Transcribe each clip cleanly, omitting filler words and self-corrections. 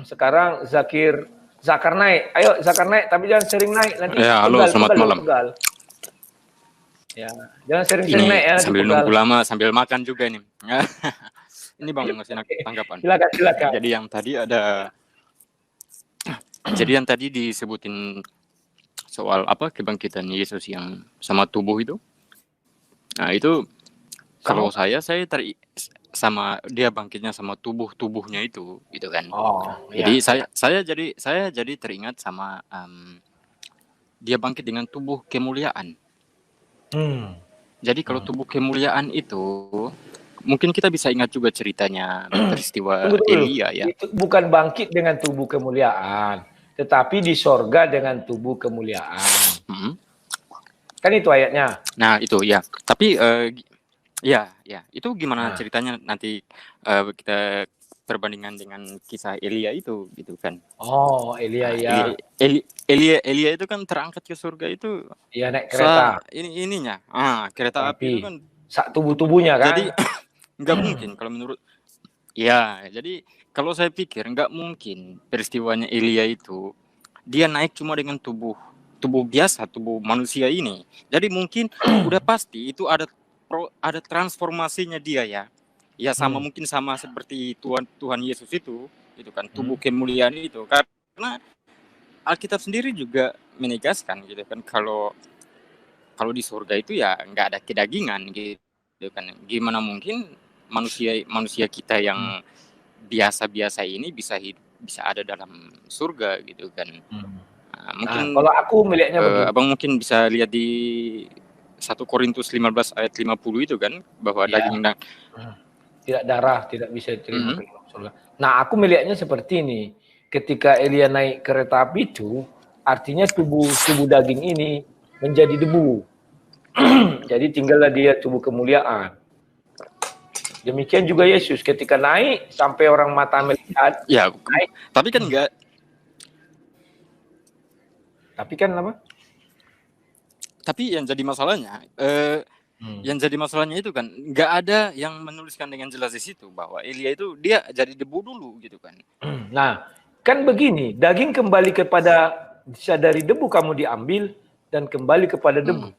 Sekarang Zakar naik. Ayo Zakar naik, tapi jangan sering naik. Nanti Ya, halo, selamat malam. pegal. Ya, jangan sering-sering naik ya. Sambil nunggu lama, sambil makan juga nih. Ini Bang ngasih tanggapan. Silakan. Jadi yang tadi disebutin soal apa kebangkitan Yesus yang sama tubuh itu. Nah, itu kalau saya sama dia bangkitnya sama tubuhnya itu gitu kan. Jadi ya. saya jadi teringat sama dia bangkit dengan tubuh kemuliaan. Jadi kalau tubuh kemuliaan itu mungkin kita bisa ingat juga ceritanya peristiwa Elia ya. Itu bukan bangkit dengan tubuh kemuliaan, tetapi di sorga dengan tubuh kemuliaan. Kan itu ayatnya. Nah itu ya. Tapi ya itu gimana ceritanya nanti kita perbandingan dengan kisah Elia itu gitu kan. Oh, Elia ya. Elia itu kan terangkat ke surga itu. Iya, naik kereta. Ininya. Kereta api itu kan tubuh-tubuhnya kan. Jadi nggak mungkin kalau menurut jadi kalau saya pikir nggak mungkin peristiwanya Elia itu dia naik cuma dengan tubuh biasa, tubuh manusia ini. Jadi mungkin udah pasti itu ada transformasinya dia ya. Ya sama mungkin sama seperti Tuhan Yesus itu kan tubuh kemuliaan itu. Karena Alkitab sendiri juga menegaskan gitu kan kalau di surga itu ya nggak ada kedagingan gitu kan. Gimana mungkin manusia kita yang biasa-biasa ini bisa ada dalam surga gitu kan. Mungkin kalau aku melihatnya begini. Abang mungkin bisa lihat di 1 Korintus 15 ayat 50 itu kan bahwa daging tidak darah tidak bisa diterima ke dalam surga. Nah, aku melihatnya seperti ini. Ketika Elia naik kereta api itu, artinya tubuh daging ini menjadi debu. Jadi tinggallah dia tubuh kemuliaan. Demikian juga Yesus ketika naik sampai orang mata melihat. Ya, naik. Tapi kan enggak. Tapi kan apa? Tapi yang jadi masalahnya, itu kan nggak ada yang menuliskan dengan jelas di situ bahwa Elia itu dia jadi debu dulu gitu kan. Nah, kan begini, daging kembali kepada dari debu kamu diambil dan kembali kepada debu.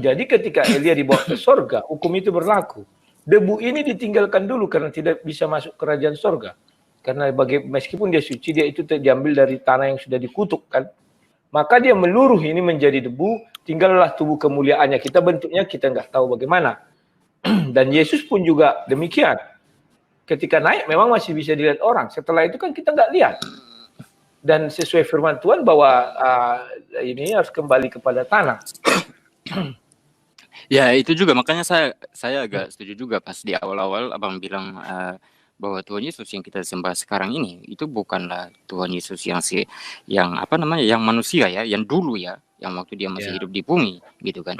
Jadi ketika Elia dibawa ke sorga, hukum itu berlaku. Debu ini ditinggalkan dulu karena tidak bisa masuk kerajaan sorga. Karena meskipun dia suci, dia itu diambil dari tanah yang sudah dikutuk kan. Maka dia meluruh ini menjadi debu, tinggallah tubuh kemuliaannya. Kita bentuknya kita nggak tahu bagaimana. Dan Yesus pun juga demikian. Ketika naik memang masih bisa dilihat orang. Setelah itu kan kita nggak lihat. Dan sesuai firman Tuhan bahwa ini harus kembali kepada tanah. Ya itu juga makanya saya agak setuju juga pas di awal-awal abang bilang bahwa Tuhan Yesus yang kita sembah sekarang ini itu bukanlah Tuhan Yesus yang yang manusia ya, yang dulu ya, yang waktu dia masih hidup di bumi gitu kan.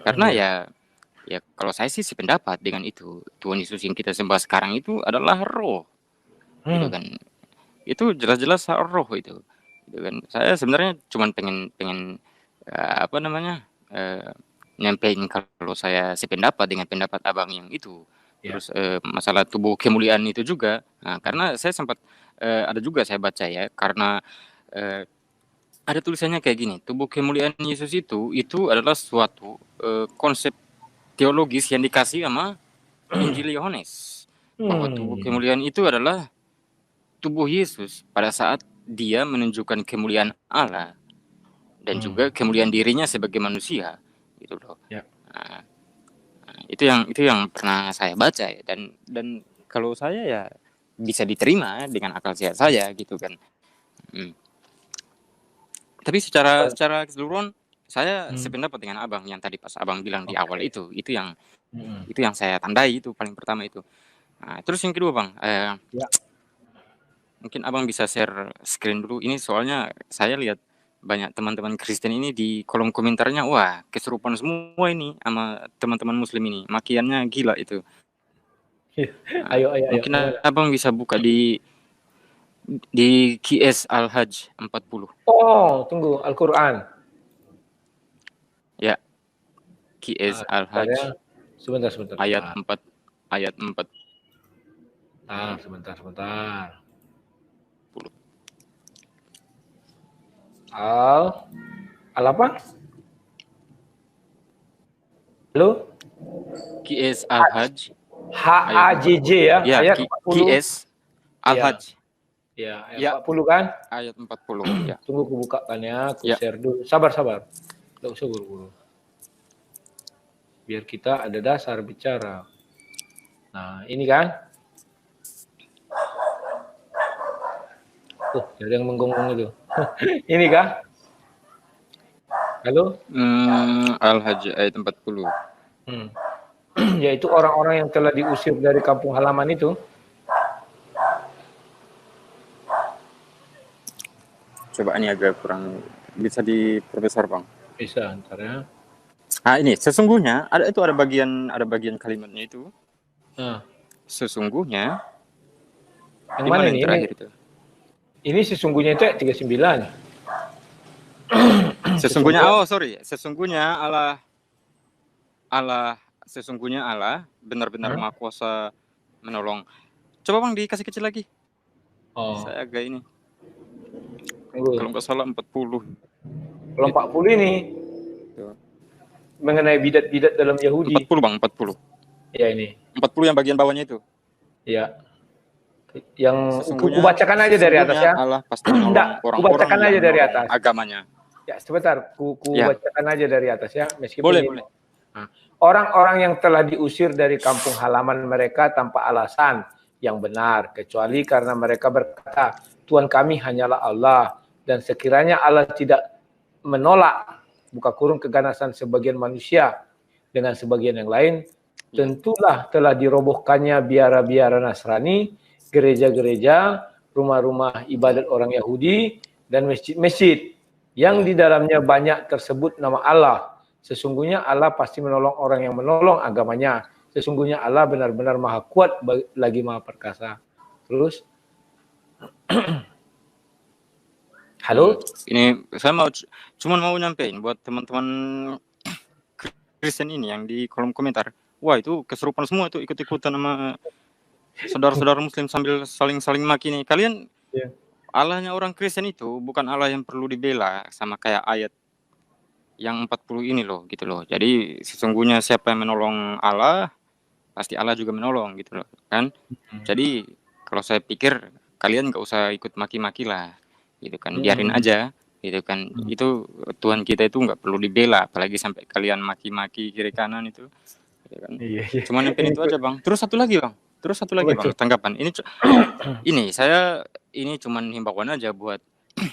Karena ya kalau saya sih sependapat dengan itu. Tuhan Yesus yang kita sembah sekarang itu adalah roh. Gitu kan. Itu jelas-jelas roh itu. Gitu kan. Saya sebenarnya cuma pengen nyampein kalau saya sependapat dengan pendapat abang yang itu. Terus masalah tubuh kemuliaan itu juga. Nah, karena saya sempat ada juga saya baca ya, karena ada tulisannya kayak gini, tubuh kemuliaan Yesus itu adalah suatu konsep teologis yang dikasih sama Injil Yohanes. Bahwa tubuh kemuliaan itu adalah tubuh Yesus pada saat dia menunjukkan kemuliaan Allah dan juga kemuliaan dirinya sebagai manusia. Gitu loh. Nah, itu yang pernah saya baca ya, dan kalau saya ya bisa diterima dengan akal sehat saya gitu kan. Tapi secara keseluruhan saya sependapat dengan abang yang tadi pas abang bilang di awal itu yang saya tandai itu paling pertama itu. Nah, terus yang kedua bang, mungkin abang bisa share screen dulu ini soalnya saya lihat banyak teman-teman Kristen ini di kolom komentarnya, wah kesurupan semua ini sama teman-teman Muslim ini, makiannya gila itu. Ayo. Mungkin abang bisa buka di QS Al-Hajj 40. Oh, tunggu, Al-Quran. Ya, QS Al-Hajj. Sebentar. Ayat 4. Sebentar. Al apa? Halo? QS Al-Hajj. HAJJ ya, Ya, ayat 40. QS Al-Hajj. Ya, ayat Ya, 40 kan? ayat 40. Ya. Tunggu aku bukakan ya, aku Ya. share dulu. Sabar. Tidak usah buru-buru. Biar kita ada dasar bicara. Nah, ini kan. Ada yang menggonggong itu. Ini kah? Halo? Al-Hajj ayat 40. Yaitu orang-orang yang telah diusir dari kampung halaman itu. Coba ini agak kurang bisa diperbesar, Bang. Bisa antaranya. Nah, ini sesungguhnya ada bagian kalimatnya itu. Sesungguhnya. Yang mana ini? Terakhir itu? Ini sesungguhnya itu ayat 39. Sesungguhnya sesungguhnya Allah benar-benar Maha Kuasa menolong. Coba Bang dikasih kecil lagi. Saya agak ini. Kalau nggak salah 40. Kalau 40 ini mengenai bidat-bidat dalam Yahudi. 40 Bang, 40. Ya ini. 40 yang bagian bawahnya itu. Ya. Yang aku bacakan aja dari atas ya. Allah pasti menolong orang-orang bacakan aja dari atas. Agamanya. Ya, sebentar. Bacakan aja dari atas ya. Meskipun boleh. Orang-orang yang telah diusir dari kampung halaman mereka tanpa alasan yang benar, kecuali karena mereka berkata, Tuhan kami hanyalah Allah, dan sekiranya Allah tidak menolak, buka kurung keganasan sebagian manusia dengan sebagian yang lain, tentulah telah dirobohkannya biara-biara Nasrani, gereja-gereja, rumah-rumah ibadat orang Yahudi, dan masjid-masjid yang di dalamnya banyak tersebut nama Allah. Sesungguhnya Allah pasti menolong orang yang menolong agamanya. Sesungguhnya Allah benar-benar maha kuat lagi maha perkasa. Terus, halo? Ini saya cuma mau nyampein buat teman-teman Kristen ini yang di kolom komentar. Wah itu keserupan semua itu ikut-ikutan sama saudara-saudara Muslim sambil saling maki nih. Kalian Allahnya orang Kristen itu bukan Allah yang perlu dibela sama kayak ayat yang 40 ini loh gitu loh. Jadi sesungguhnya siapa yang menolong Allah pasti Allah juga menolong gitu loh kan. Jadi kalau saya pikir kalian nggak usah ikut maki-maki lah gitu kan, biarin aja gitu kan. Itu Tuhan kita itu nggak perlu dibela, apalagi sampai kalian maki-maki kiri kanan itu gitu kan. Cuman yang itu aja Bang. Terus satu lagi Bang tanggapan ini saya ini cuman himbauan aja buat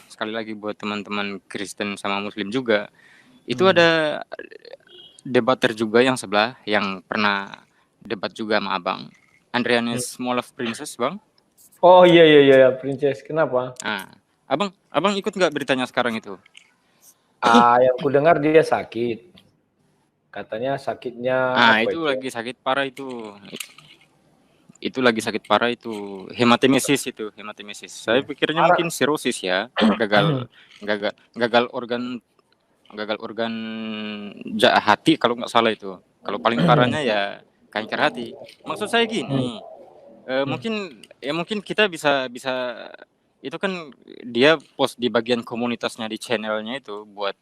sekali lagi buat teman-teman Kristen sama Muslim juga. Itu ada debater juga yang sebelah yang pernah debat juga sama Abang Andrianis Small of Princess Bang. Oh iya Princess, kenapa? Abang ikut nggak beritanya sekarang itu? Yang ku dengar dia sakit, katanya sakitnya itu lagi sakit parah itu lagi sakit parah itu hematemesis. Saya pikirnya mungkin sirosis ya, gagal organ hati kalau nggak salah itu. Kalau paling parahnya ya kanker hati. Maksud saya gini, mungkin kita bisa itu kan dia post di bagian komunitasnya di channelnya itu buat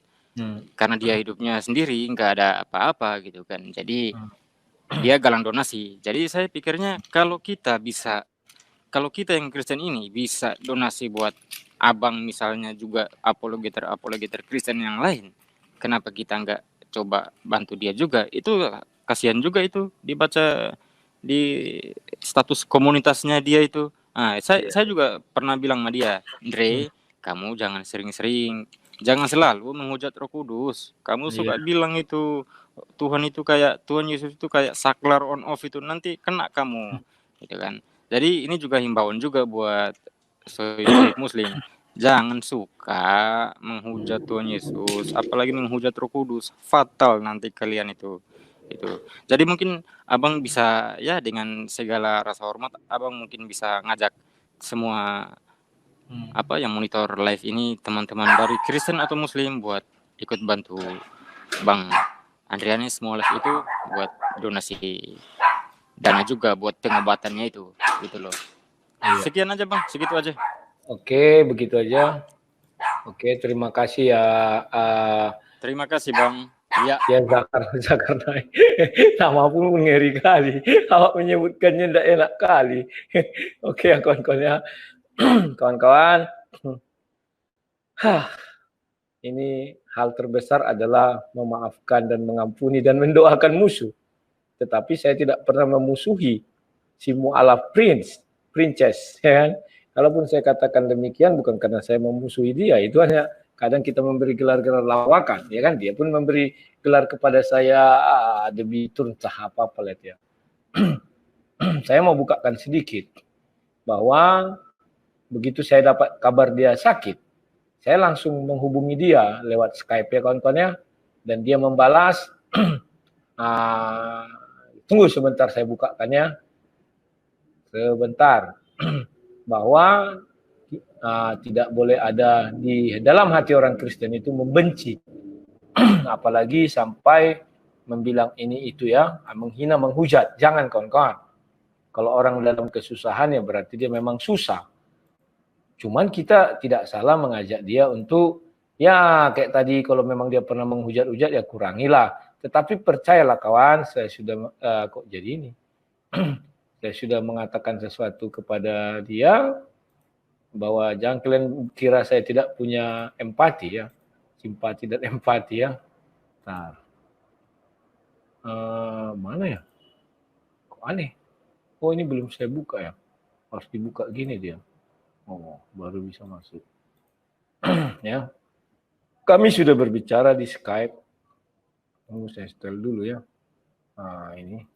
karena dia hidupnya sendiri nggak ada apa-apa gitu kan. Jadi dia galang donasi. Jadi saya pikirnya kalau kita yang Kristen ini bisa donasi buat Abang misalnya juga apologeter Kristen yang lain, kenapa kita nggak coba bantu dia juga? Itu kasihan juga itu dibaca di status komunitasnya dia itu. Saya juga pernah bilang sama dia, Andre, kamu jangan sering-sering, jangan selalu menghujat Roh Kudus. Kamu suka bilang itu Tuhan Yesus itu kayak saklar on off itu, nanti kena kamu, gitu kan. Jadi ini juga himbauan juga buat Muslim. Jangan suka menghujat Tuhan Yesus, apalagi menghujat Roh Kudus. Fatal nanti kalian itu. Jadi mungkin Abang bisa ya dengan segala rasa hormat, Abang mungkin bisa ngajak semua yang monitor live ini teman-teman dari Kristen atau Muslim buat ikut bantu Bang Andrianis Small itu buat donasi dana juga buat pengobatannya itu gitu loh. Sekian aja Bang, segitu aja. Oke, begitu aja. Oke, terima kasih ya. Terima kasih Bang. Ya. Ya Zakar Naik. Nama pun ngeri kali. Awak menyebutkannya tidak enak kali. Oke ya kawan-kawan ya. Kawan-kawan. Ini hal terbesar adalah memaafkan dan mengampuni dan mendoakan musuh. Tetapi saya tidak pernah memusuhi si mu'alaf princess, ya kan? Kalaupun saya katakan demikian bukan karena saya memusuhi dia, itu hanya kadang kita memberi gelar-gelar lawakan, ya kan? Dia pun memberi gelar kepada saya demi turun apa lihat ya. Saya mau bukakan sedikit bahwa begitu saya dapat kabar dia sakit, saya langsung menghubungi dia lewat Skype ya kawan-kawan ya, dan dia membalas, tunggu sebentar saya bukakannya, sebentar, bahwa tidak boleh ada di dalam hati orang Kristen itu membenci, apalagi sampai membilang ini itu ya, menghina, menghujat, jangan kawan-kawan. Kalau orang dalam kesusahan ya berarti dia memang susah. Cuman kita tidak salah mengajak dia untuk, ya kayak tadi kalau memang dia pernah menghujat-hujat ya kurangilah. Tetapi percayalah kawan, saya sudah, kok jadi ini? Saya sudah mengatakan sesuatu kepada dia, bahwa jangan kalian kira saya tidak punya empati ya. Simpati dan empati ya. Nah, mana ya? Kok aneh? Oh ini belum saya buka ya. Harus dibuka gini dia. Oh, baru bisa masuk. Ya. Kami sudah berbicara di Skype. Tunggu saya setel dulu ya. Nah, ini.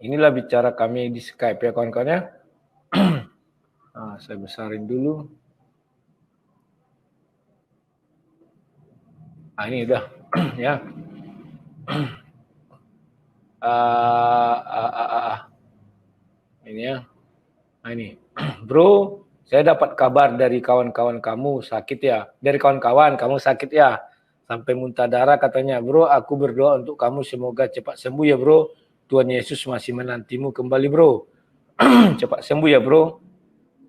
Inilah bicara kami di Skype ya kawan-kawan ya. Nah, saya besarin dulu. Nah, ini udah ya. Ini ya. Nah, ini. Bro, saya dapat kabar dari kawan-kawan kamu sakit ya. Dari kawan-kawan kamu sakit ya. Sampai muntah darah katanya. Bro, aku berdoa untuk kamu semoga cepat sembuh ya bro. Tuhan Yesus masih menantimu kembali bro. Cepat sembuh ya bro.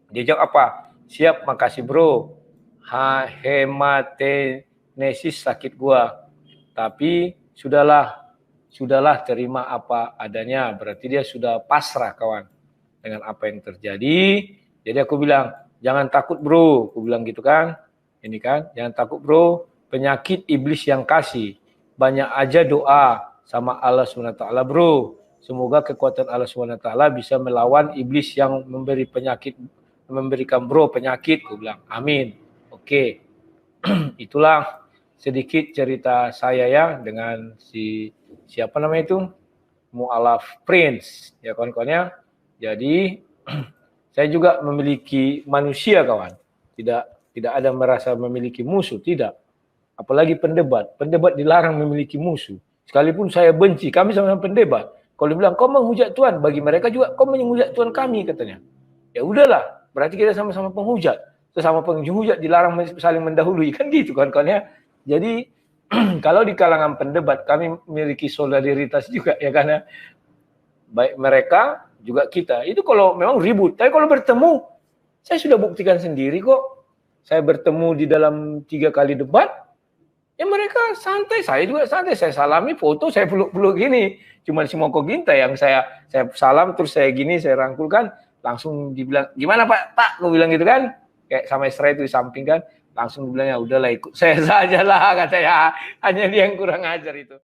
Dia jawab apa? Siap, makasih bro. Hematenesis sakit gua. Tapi sudahlah terima apa adanya. Berarti dia sudah pasrah kawan dengan apa yang terjadi. Jadi aku bilang, jangan takut bro. Aku bilang gitu kan. Ini kan, jangan takut bro. Penyakit iblis yang kasih. Banyak aja doa sama Allah SWT bro. Semoga kekuatan Allah SWT bisa melawan iblis yang memberi penyakit, memberikan bro penyakit. Aku bilang, amin. Oke. Itulah sedikit cerita saya ya dengan siapa namanya itu? Mu'alaf Prince. Ya kawan-kawan ya. Jadi saya juga memiliki manusia kawan. Tidak ada merasa memiliki musuh, tidak. Apalagi pendebat. Pendebat dilarang memiliki musuh. Sekalipun saya benci, kami sama-sama pendebat. Kalau dibilang kau menghujat Tuhan, bagi mereka juga kau menghujat Tuhan kami katanya. Ya udahlah, berarti kita sama-sama penghujat. Sesama penghujat dilarang saling mendahului kan gitu kawan-kawan ya. Jadi kalau di kalangan pendebat kami memiliki solidaritas juga ya karena baik mereka juga kita. Itu kalau memang ribut. Tapi kalau bertemu, saya sudah buktikan sendiri kok. Saya bertemu di dalam 3 kali debat. Ya mereka santai, saya juga santai. Saya salami foto, saya peluk-peluk gini. Cuma si Moko Ginta yang saya salam, terus saya gini, saya rangkulkan. Langsung dibilang, gimana Pak? Pak, gue bilang gitu kan. Kayak sama Isra itu di samping kan. Langsung dibilang, ya udahlah ikut saya saja lah katanya. Hanya dia yang kurang ajar itu.